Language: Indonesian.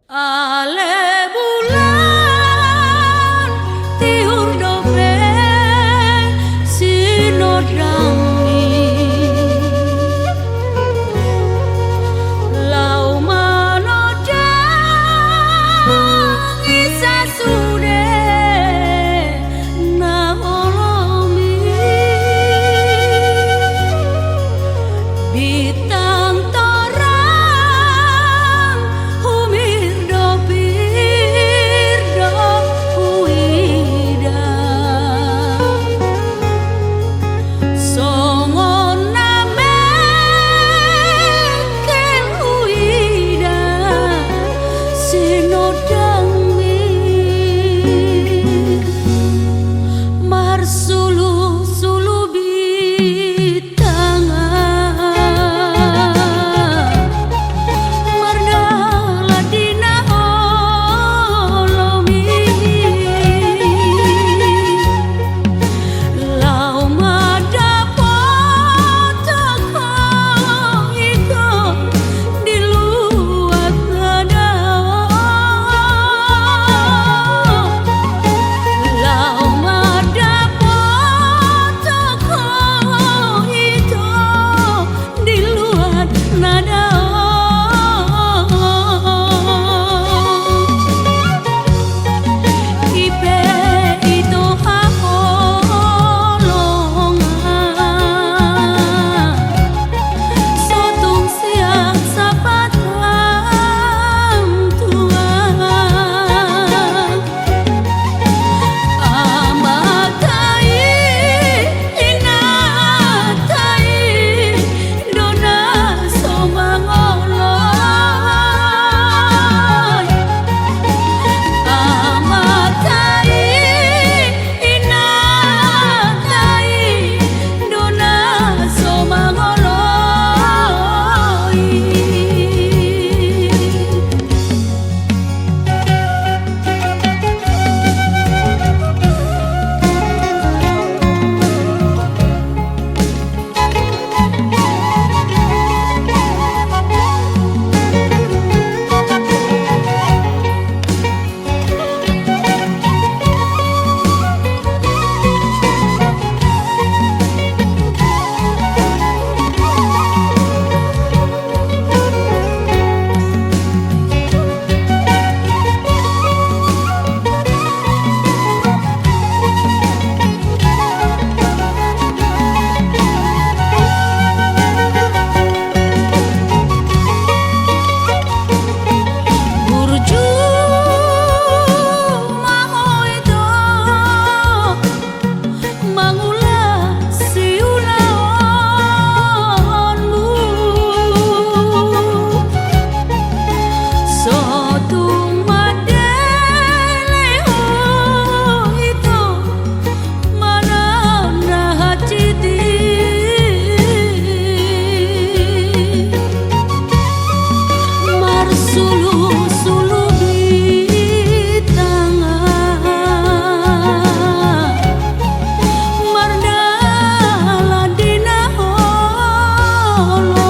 Ale bulan tiur dobe sinodrangi lau manodangi sasude naolomi bintang torang humir dopir dop huida songon name ken huida sinodami marsulu sulu bitanga mardala dina olomi lau madapotako iko di luar nadao lau madapotako iko di luar nadao ipe itu haolongan sotung siang sapatang tuang amatai inatai dona somangoloy amatai inatai dona somangoloy burju mahoito mangula siulaonmu sotung madeleho itu mana nahaciti marsulu sulu bitanga mardala dina olo